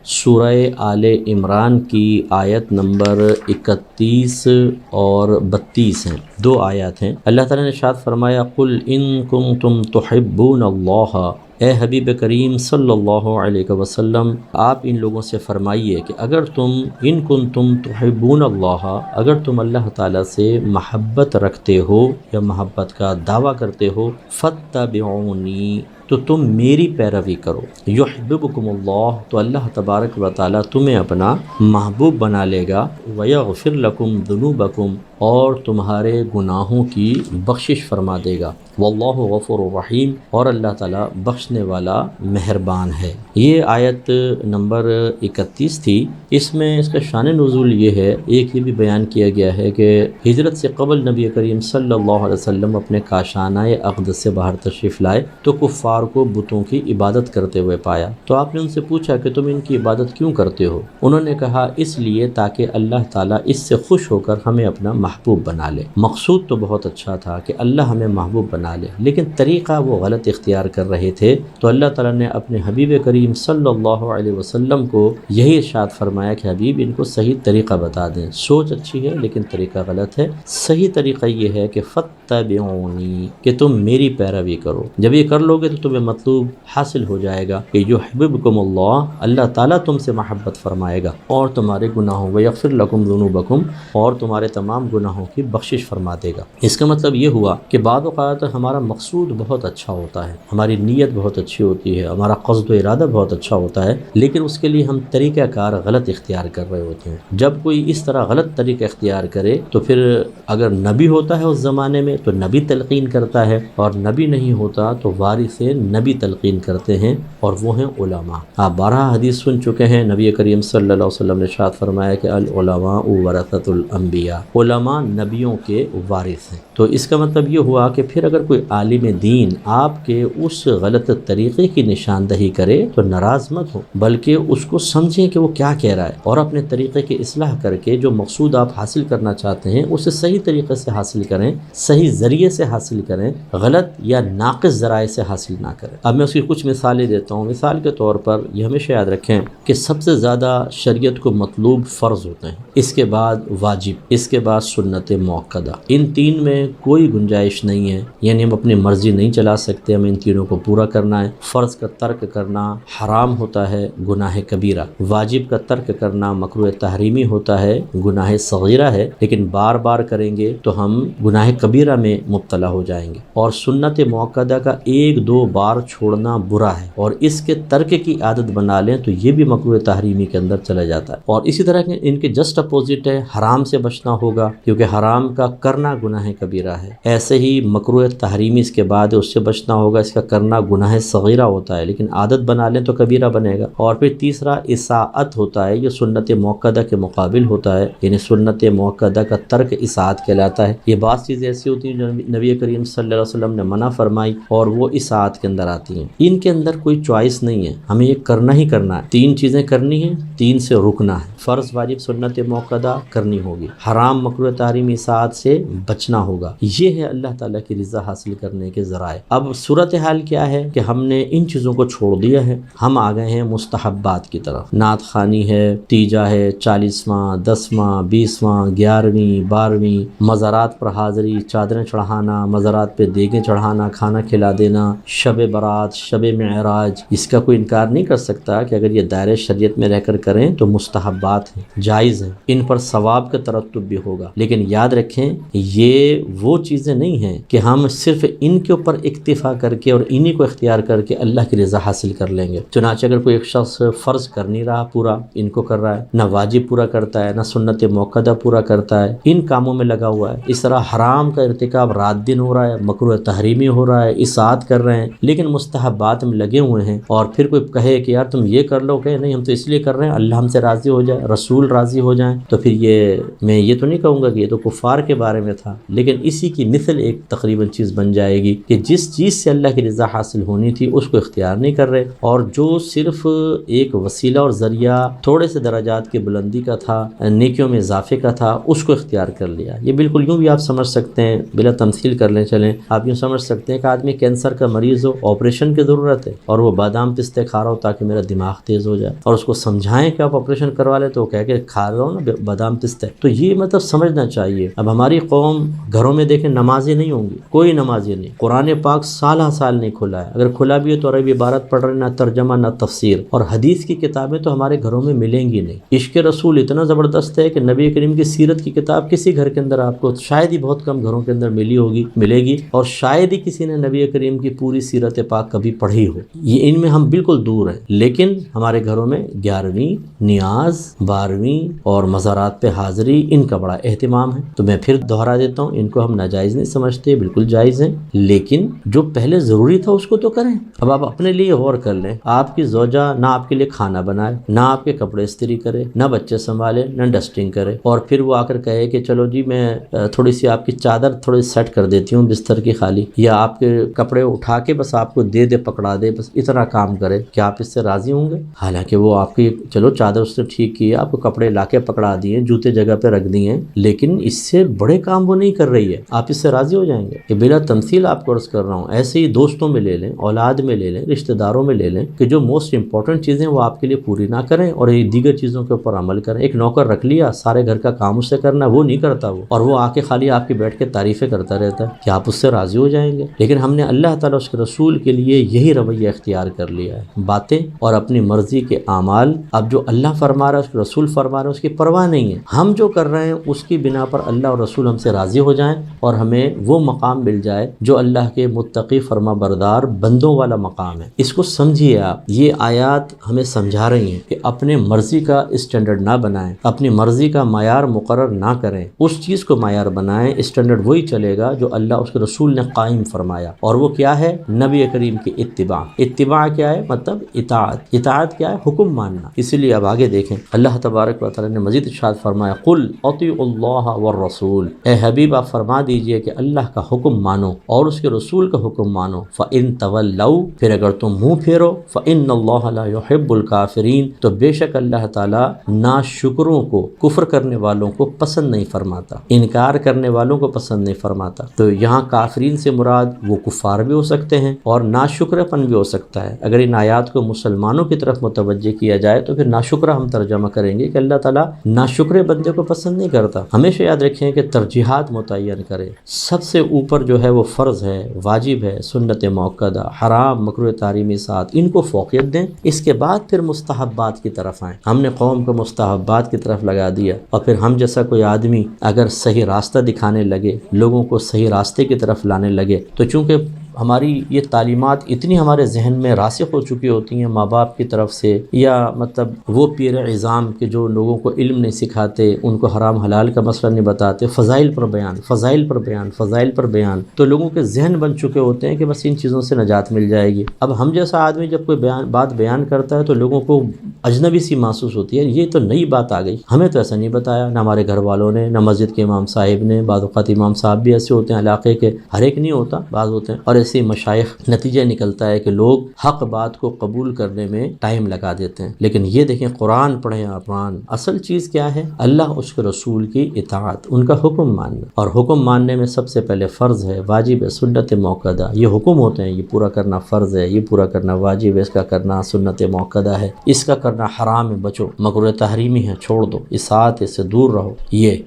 سورہ آل عمران کی آیت نمبر 31 اور 32 ہیں، 2 آیات ہیں۔ اللہ تعالیٰ نے ارشاد فرمایا قل ان کنتم تحبون اللہ، اے حبیب کریم صلی اللہ علیہ وسلم آپ ان لوگوں سے فرمائیے کہ اگر تم ان کنتم تحبون اللہ، اگر تم اللہ تعالیٰ سے محبت رکھتے ہو یا محبت کا دعویٰ کرتے ہو، فاتبعونی تو تم میری پیروی کرو، یحببکم اللہ تو اللہ تبارک و تعالیٰ تمہیں اپنا محبوب بنا لے گا، ویغفر لکم ذنوبکم اور تمہارے گناہوں کی بخشش فرما دے گا، واللہ غفور الرحیم اور اللہ تعالیٰ بخشنے والا مہربان ہے۔ یہ آیت نمبر 31 تھی۔ اس میں اس کا شان نزول یہ ہے، ایک یہ بھی بیان کیا گیا ہے کہ ہجرت سے قبل نبی کریم صلی اللہ علیہ وسلم اپنے کاشانہ اقدس سے باہر تشریف لائے تو کفار کو بتوں کی عبادت کرتے ہوئے پایا، تو آپ نے ان سے پوچھا کہ تم ان کی عبادت کیوں کرتے ہو؟ انہوں نے کہا اس لیے تاکہ اللہ تعالیٰ اس سے خوش ہو کر ہمیں اپنا محبوب بنا لے۔ مقصود تو بہت اچھا تھا کہ اللہ ہمیں محبوب بنا لے، لیکن طریقہ وہ غلط اختیار کر رہے تھے، تو اللہ تعالیٰ نے اپنے حبیب کریم صلی اللہ علیہ وسلم کو یہی ارشاد فرمایا کہ حبیب ان کو صحیح طریقہ بتا دیں۔ سوچ اچھی ہے لیکن طریقہ غلط ہے۔ صحیح طریقہ یہ ہے کہ فتبعونی کہ تم میری پیروی کرو۔ جب یہ کر لو گے تو تمہیں مطلوب حاصل ہو جائے گا کہ یحببکم اللہ، اللہ تعالیٰ تم سے محبت فرمائے گا اور تمہارے گناہوں ویغفر لکم ذنوبکم اور تمہارے تمام گناہوں کی بخشش فرما دے گا۔ اس کا مطلب یہ ہوا کہ بعض اوقات ہمارا مقصود بہت اچھا ہوتا ہے، ہماری نیت بہت اچھی ہوتی ہے، ہمارا قصد و ارادہ بہت اچھا ہوتا ہے، لیکن اس کے لیے ہم طریقہ کار غلط اختیار کر رہے ہوتے ہیں۔ جب کوئی اس طرح غلط طریقہ اختیار کرے تو پھر اگر نبی ہوتا ہے اس زمانے میں تو نبی تلقین کرتا ہے، اور نبی نہیں ہوتا تو وارث نبی تلقین کرتے ہیں، اور وہ ہیں علماء۔ آپ 12 حدیث سن چکے ہیں، نبی کریم صلی اللہ علیہ وسلم نے ارشاد فرمایا کہ العلماء ورثۃ الانبیاء، علماء نبیوں کے وارث ہیں۔ تو اس کا مطلب یہ ہوا کہ پھر اگر کوئی عالم دین آپ کے اس غلط طریقے کی نشاندہی کرے تو ناراض مت ہو، بلکہ اس کو سمجھیں کہ وہ کیا کہہ رہا ہے، اور اپنے طریقے کی اصلاح کر کے جو مقصود آپ حاصل کرنا چاہتے ہیں اسے صحیح طریقے سے حاصل کریں، صحیح ذریعے سے حاصل کریں، غلط یا ناقص ذرائع سے حاصل نہ کریں۔ اب میں اس کی کچھ مثالیں دیتا ہوں۔ مثال کے طور پر یہ ہمیشہ یاد رکھیں کہ سب سے زیادہ شریعت کو مطلوب فرض ہوتے ہیں، اس کے بعد واجب، اس کے بعد سنت موقدہ۔ ان 3 میں کوئی گنجائش نہیں ہے، یعنی ہم اپنی مرضی نہیں چلا سکتے، ہمیں ان تینوں کو پورا کرنا ہے۔ فرض کا ترک کرنا حرام ہوتا ہے، گناہ کبیرہ۔ واجب کا ترک کرنا مکروہ تحریمی ہوتا ہے، گناہ صغیرہ ہے، لیکن بار بار کریں گے تو ہم گناہ کبیرہ میں مبتلا ہو جائیں گے۔ اور سنت موقدہ کا 1-2 بار چھوڑنا برا ہے، اور اس کے ترک کی عادت بنا لیں تو یہ بھی مکروہ تحریمی کے اندر چلا جاتا ہے۔ اور اسی طرح ان کے جسٹ اپوزٹ ہے، حرام سے بچنا ہوگا کیونکہ حرام کا کرنا گناہ کبیرہ ہے۔ ایسے ہی مکروہ تحریمی اس کے بعد اس سے بچنا ہوگا، اس کا کرنا گناہ صغیرہ ہوتا ہے، لیکن عادت بنا لیں تو کبیرہ بنے گا۔ اور پھر تیسرا اساءت ہوتا ہے، یہ سنت موقدہ کے مقابل ہوتا ہے، یعنی سنت موقدہ کا ترک اساءت کہلاتا ہے۔ یہ بعض چیزیں ایسی ہوتی ہیں جو نبی کریم صلی اللہ علیہ وسلم نے منع فرمائی اور وہ اساءت کے اندر آتی ہیں۔ ان کے اندر کوئی چوائس نہیں ہے، ہمیں یہ کرنا ہی کرنا ہے۔ 3 چیزیں کرنی ہیں، 3 سے رکنا ہے۔ فرض، واجب، سنت موقدہ کرنی ہوگی، حرام مکروہ تحریم اساءت سے بچنا ہوگا۔ یہ ہے اللہ تعالیٰ کی رضا حاصل کرنے کے ذرائع۔ اب صورتحال کیا ہے کہ ہم نے ان چیزوں کو چھوڑ دیا ہے، ہم آ گئے ہیں مستحبات کی طرف۔ نعت خوانی ہے، تیجا ہے، 40واں، 10واں، 20واں، 11ویں، 12ویں، مزارات پر حاضری، چادریں چڑھانا، مزارات پہ دیگیں چڑھانا، کھانا کھلا دینا، شب برات، شب معراج۔ اس کا کوئی انکار نہیں کر سکتا کہ اگر یہ دائرہ شریعت میں رہ کر کریں تو مستحبات ہیں، جائز ہیں، ان پر ثواب کا ترتب بھی ہوگا۔ لیکن یاد رکھیں یہ وہ چیزیں نہیں ہیں کہ ہم صرف ان کے اوپر اکتفا کر کے اور انہی کو اختیار کر کے اللہ کی رضا حاصل کر لیں گے۔ چنانچہ اگر کوئی ایک شخص فرض کر نہیں رہا پورا، ان کو کر رہا ہے، نہ واجب پورا کرتا ہے، نہ سنت موقدہ پورا کرتا ہے، ان کاموں میں لگا ہوا ہے، اس طرح حرام کا ارتکاب رات دن ہو رہا ہے، مکروہ تحریمی ہو رہا ہے، اساعت کر رہے ہیں، لیکن مستحبات میں لگے ہوئے ہیں، اور پھر کوئی کہے کہ یار تم یہ کر لو، کہ نہیں ہم تو اس لیے کر رہے ہیں اللہ ہم سے راضی ہو جائے، رسول راضی ہو جائیں، تو پھر یہ میں یہ تو نہیں کہوں گا کہ یہ تو کفار کے بارے میں تھا، لیکن اسی کی مثل ایک تقریباً چیز بن جائے گی کہ جس چیز سے اللہ کی رضا حاصل ہونی تھی اس کو اختیار نہیں کر رہے، اور جو صرف ایک وسیلہ اور ذریعہ تھوڑے سے درجات کی بلندی کا تھا، نیکیوں میں اضافے کا تھا، اس کو اختیار کر لیا۔ یہ بالکل یوں بھی آپ سمجھ سکتے ہیں، بلا تمثیل کر لیں چلیں، آپ یوں سمجھ سکتے ہیں کہ آدمی کینسر کا مریض ہو، آپریشن کی ضرورت ہے، اور وہ بادام پستے کھا رہا ہو تاکہ میرا دماغ تیز ہو جائے، اور اس کو سمجھائیں کہ آپ آپریشن کروا لیں تو وہ کہہ کے کھا رہا ہو نا بادام پستے. تو یہ مطلب سمجھنا چاہیے. اب ہماری قوم گھروں میں دیکھیں نمازی نہیں ہوں گی، کوئی نمازی نہیں. قرآن پاک سالہ سال نہیں کھلا ہے، اگر کھلا بھی ہے تو عربی عبارت پڑھ رہے، نہ ترجمہ نہ تفسیر. اور حدیث کی کتابیں تو ہمارے گھروں میں ملیں گی نہیں. عشق رسول اتنا زبردست ہے کہ نبی کریم کی سیرت کی کتاب کسی گھر کے اندر آپ کو شاید ہی بہت کم گھروں کے اندر ملے گی، اور شاید ہی کسی نے نبی کریم کی پوری سیرت پاک کبھی پڑھی ہو. یہ ان میں ہم بالکل دور ہیں. لیکن ہمارے گھروں میں 11ویں نیاز، 12ویں اور مزارات پہ حاضری، ان کا بڑا اہتمام ہے. تو میں پھر دہرا دیتا ہوں، ان کو ہم ناجائز نہیں سمجھتے، بالکل جائز ہیں، لیکن جو پہلے ضروری تھا اس کو تو کریں. اب آپ اپنے لیے غور کر لیں، آپ کی زوجہ نہ آپ کے لیے کھانا بنائے، نہ آپ کے کپڑے استری کرے، نہ بچے سنبھالے، نہ ڈسٹنگ کرے، اور پھر وہ آ کر کہے کہ چلو جی میں تھوڑی سی آپ کی چادر تھوڑی سیٹ کر دیتی ہوں بستر کی خالی، یا آپ کے کپڑے اٹھا کے بس آپ کو دے پکڑا دے، بس اتنا کام کرے، کیا آپ اس سے راضی ہوں گے؟ حالانکہ وہ آپ کی چلو چادر اس نے ٹھیک کی ہے، آپ کو کپڑے لا کے پکڑا دیے، جوتے جگہ پہ رکھ دیے، لیکن اس سے بڑے کام وہ نہیں کر رہی ہے. آپ اس سے راضی ہو جائیں گے؟ کہ بلا تمثیل آپ کو عرض کر رہا ہوں. ایسے ہی دوستوں میں لے لیں، اولاد میں لے لیں، رشتہ داروں میں لے لیں، کہ جو موسٹ امپورٹنٹ چیزیں وہ آپ کے لیے پوری نہ کریں اور یہ دیگر چیزوں کے اوپر عمل کریں. ایک نوکر رکھ لیا، سارے گھر کا کام اس سے کرنا، وہ نہیں کرتا وہ، اور وہ آ کے خالی آپ کے بیٹھ کے تعریفیں کرتا رہتا ہے. کہ آپ اس سے راضی ہو جائیں گے؟ لیکن ہم نے اللہ تعالیٰ اس کے رسول کے لیے یہی رویہ اختیار کر لیا ہے، باتیں اور اپنی مرضی کے اعمال. اب جو اللہ فرما رہا ہے، اس کے رسول فرما رہا ہے، اس کی پرواہ نہیں ہے. ہم جو کر رہے ہیں اس کی بنا پر اللہ اور رسول ہم سے راضی ہو جائیں اور ہمیں وہ مقام مل جائے جو اللہ کے متقی فرما بردار بندوں والا مقام ہے. اس کو سمجھیے آپ. یہ آیات ہمیں سمجھا رہی ہیں کہ اپنے مرضی کا اسٹینڈرڈ نہ بنائیں، اپنی مرضی کا معیار مقرر نہ کریں، اس چیز کو معیار بنائیں. اسٹینڈرڈ وہی چلے گا جو اللہ اس کے رسول نے قائم فرمایا، اور وہ کیا ہے؟ نبی کریم کی اتباع. اتباع کیا ہے؟ مطلب اطاعت. اطاعت کیا ہے؟ حکم ماننا. اسی لیے اب آگے دیکھیں، اللہ تبارک و تعالی نے مزید ارشاد فرمایا، قل اطیعوا اللہ والرسول، اے حبیب آپ فرما دیجئے کہ اللہ کا حکم مانو اور اس کے رسول کا حکم مانو. فإن تولوا، پھر اگر تم منہ پھیرو، فإن اللہ لا يحب الکافرین، تو بے شک اللہ تعالیٰ ناشکروں کو، کفر کرنے والوں کو پسند نہیں فرماتا، انکار کرنے والوں کو پسند نہیں فرماتا. تو یہاں کافرین سے مراد وہ کفار بھی ہو سکتے ہیں اور ناشکر پن بھی ہو سکتا ہے. اگر ان آیات کو مسلمانوں کی طرف متوجہ کیا جائے تو پھر ناشکرہ ہم ترجمہ کریں گے کہ اللہ تعالیٰ ناشکر بندے کو پسند نہیں کرتا. ہمیشہ یاد رکھیں کہ ترجیحات متعین کریں. سب سے اوپر جو ہے وہ فرض ہے، واجب ہے، سنت موقدہ، حرام مکروہ تحریمی ساتھ، ان کو فوقیت دیں. اس کے بعد پھر مستحبات کی طرف آئیں. ہم نے قوم کو مستحبات کی طرف لگا دیا، اور پھر ہم جیسا کوئی آدمی اگر صحیح راستہ دکھانے لگے، لوگوں کو صحیح راستے کی طرف لانے لگے، تو چونکہ ہماری یہ تعلیمات اتنی ہمارے ذہن میں راسخ ہو چکی ہوتی ہیں ماں باپ کی طرف سے، یا مطلب وہ پیر اعظام کے جو لوگوں کو علم نہیں سکھاتے، ان کو حرام حلال کا مسئلہ نہیں بتاتے، فضائل پر بیان، فضائل پر بیان، فضائل پر بیان، تو لوگوں کے ذہن بن چکے ہوتے ہیں کہ بس ان چیزوں سے نجات مل جائے گی. اب ہم جیسا آدمی جب کوئی بات بیان کرتا ہے تو لوگوں کو اجنبی سی محسوس ہوتی ہے، یہ تو نئی بات آ گئی، ہمیں تو ایسا نہیں بتایا، نہ ہمارے گھر والوں نے، نہ مسجد کے امام صاحب نے. بعض اوقات امام صاحب بھی ایسے ہوتے ہیں علاقے کے، ہر ایک نہیں ہوتا، بعض ہوتے ہیں، اور ایسے مشائخ. نتیجہ نکلتا ہے کہ لوگ حق بات کو قبول کرنے میں ٹائم لگا دیتے ہیں. لیکن یہ دیکھیں، قرآن پڑھیں آپ. قرآن اصل چیز کیا ہے؟ اللہ اس کے رسول کی اطاعت، ان کا حکم ماننا. اور حکم ماننے میں سب سے پہلے فرض ہے، واجب ہے، سنت موقدہ. یہ حکم ہوتے ہیں، یہ پورا کرنا فرض ہے، یہ پورا کرنا واجب ہے، اس کا کرنا سنت موقدہ ہے، اس کا کرنا حرام ہے، بچو، مکروہ تحریمی ہے، چھوڑ دو، اساعت اس سے دور رہو.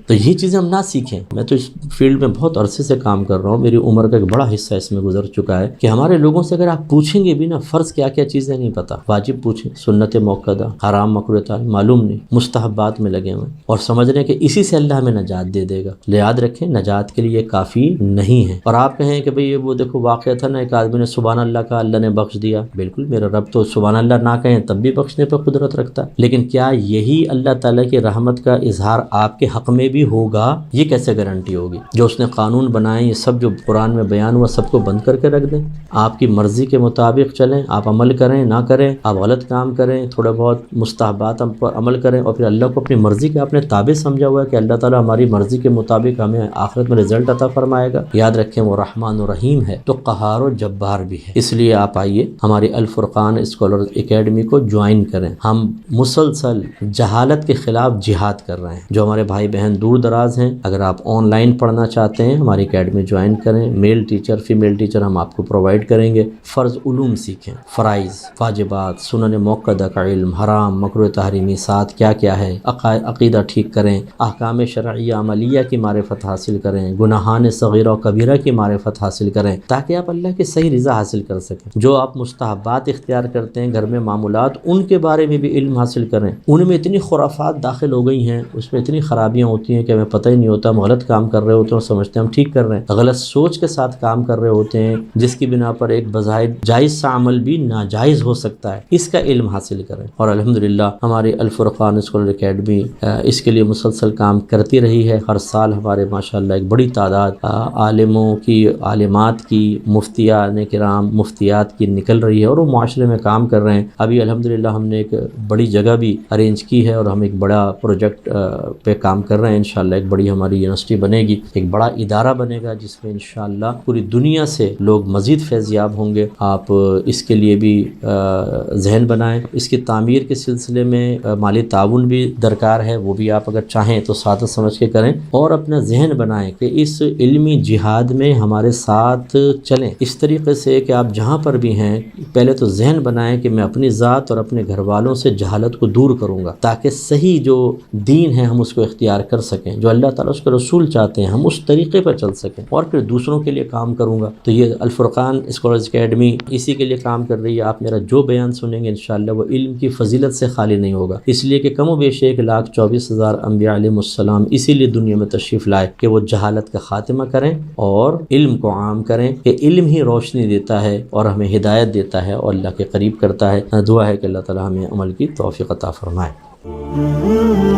تو یہ چیزیں ہم نہ سیکھیں. میں تو اس فیلڈ میں بہت عرصے سے کام کر رہا ہوں، میری عمر کا ایک بڑا حصہ اس میں گزر چکا ہے کہ ہمارے لوگوں سے اگر آپ پوچھیں گے بھی نا، فرض کیا کیا چیزیں نہیں پتا، واجب پوچھیں، سنت موقدہ، حرام مکروہ تحریم معلوم نہیں، مستحبات میں لگے ہوئے اور سمجھ رہے ہیں کہ اسی سے اللہ ہمیں نجات دے دے گا. یاد رکھیں، نجات کے لیے کافی نہیں ہے. اور آپ کہیں کہ بھئی وہ دیکھو واقعہ تھا نا، ایک آدمی نے سبحان اللہ کہا، اللہ نے بخش دیا. بالکل، میرا رب تو سبحان اللہ نہ کہیں تب بھی بخشنے پر قدرت رکھتا. لیکن کیا یہی اللہ تعالیٰ کی رحمت کا اظہار آپ کے حق میں بھی ہوگا؟ یہ کیسے گارنٹی ہوگی؟ جو اس نے قانون بنائے، یہ سب جو قرآن میں بیان ہوا، سب کو بند کر کے رکھ دیں، آپ کی مرضی کے مطابق چلیں، آپ عمل کریں نہ کریں، آپ غلط کام کریں، تھوڑا بہت مستحبات پر عمل کریں، اور پھر اللہ کو اپنی مرضی کے آپ نے تابع سمجھا ہوا ہے کہ اللہ تعالیٰ ہماری مرضی کے مطابق ہمیں آخرت میں رزلٹ عطا فرمائے گا. یاد رکھیں، وہ رحمان و رحیم ہے تو قہار و جبار بھی ہے. اس لیے آپ آئیے ہماری الفرقان اسکالر اکیڈمی کو جوائن کریں. ہم مسلسل جہالت کے خلاف جہاد کر رہے ہیں. جو ہمارے بھائی بہن دور دراز ہیں، اگر آپ آن لائن پڑھنا چاہتے ہیں، ہماری اکیڈمی جوائن کریں. میل ٹیچر، فیمیل ٹیچر ہم آپ کو پرووائڈ کریں گے۔ فرض علوم سیکھیں، فرائض، واجبات، سنن موقدہ کا علم، حرام مکروہ تحریمی ساتھ کیا کیا ہے، عقیدہ ٹھیک کریں، احکام شرعیہ عملیہ کی معرفت حاصل کریں، گناہان صغیرہ و کبیرہ کی معرفت حاصل کریں تاکہ آپ اللہ کی صحیح رضا حاصل کر سکیں۔ جو آپ مستحبات اختیار کرتے ہیں گھر میں معمولات، ان کے بارے میں بھی علم حاصل کریں۔ ان میں اتنی خرافات داخل ہو گئی ہیں، اس میں اتنی خرابیاں ہوتی ہیں کہ ہمیں پتہ ہی نہیں ہوتا، ہم غلط کام کر رہے ہوتے ہیں اور سمجھتے ہیں ہم ٹھیک کر رہے ہیں، غلط سوچ کے ساتھ کام کر رہے ہوتے ہیں جس کی بنا پر ایک بظاہر جائز سا عمل بھی ناجائز ہو سکتا ہے۔ اس کا علم حاصل کریں، اور الحمدللہ ہماری الفرقان اسکالر اکیڈمی اس کے لیے مسلسل کام کرتی رہی ہے۔ ہر سال ہمارے ماشاءاللہ ایک بڑی تعداد عالموں کی، عالمات کی، مفتیان کرام، مفتیات کی نکل رہی ہے اور وہ معاشرے میں کام کر رہے ہیں۔ ابھی الحمدللہ ہم نے ایک بڑی جگہ بھی ارینج کی ہے اور ہم ایک بڑا پروجیکٹ پہ کام کر رہے ہیں۔ انشاءاللہ ایک بڑی ہماری یونیورسٹی بنے گی، ایک بڑا ادارہ بنے گا جس میں انشاءاللہ پوری دنیا سے لوگ مزید فیض یاب ہوں گے۔ آپ اس کے لیے بھی ذہن بنائیں۔ اس کی تعمیر کے سلسلے میں مالی تعاون بھی درکار ہے، وہ بھی آپ اگر چاہیں تو ساتھ سمجھ کے کریں، اور اپنا ذہن بنائیں کہ اس علمی جہاد میں ہمارے ساتھ چلیں اس طریقے سے کہ آپ جہاں پر بھی ہیں پہلے تو ذہن بنائیں کہ میں اپنی ذات اور اپنے گھر والوں سے جہالت کو دور کروں گا تاکہ صحیح جو دین ہے ہم اس کو اختیار کر سکیں، جو اللہ تعالیٰ اس کے رسول چاہتے ہیں ہم اس طریقے پر چل سکیں، اور پھر دوسروں کے لیے کام کروں گا۔ تو یہ الفرقان اسکالرز اکیڈمی اسی کے لیے کام کر رہی ہے۔ آپ میرا جو بیان سنیں گے انشاءاللہ وہ علم کی فضیلت سے خالی نہیں ہوگا، اس لیے کہ کم و بیش 1,24,000 انبیاء علیہ السلام اسی لیے دنیا میں تشریف لائے کہ وہ جہالت کا خاتمہ کریں اور علم کو عام کریں، کہ علم ہی روشنی دیتا ہے اور ہمیں ہدایت دیتا ہے اور اللہ کے قریب کرتا ہے۔ دعا ہے کہ اللہ تعالیٰ ہمیں عمل کی توفیق عطا فرمائے۔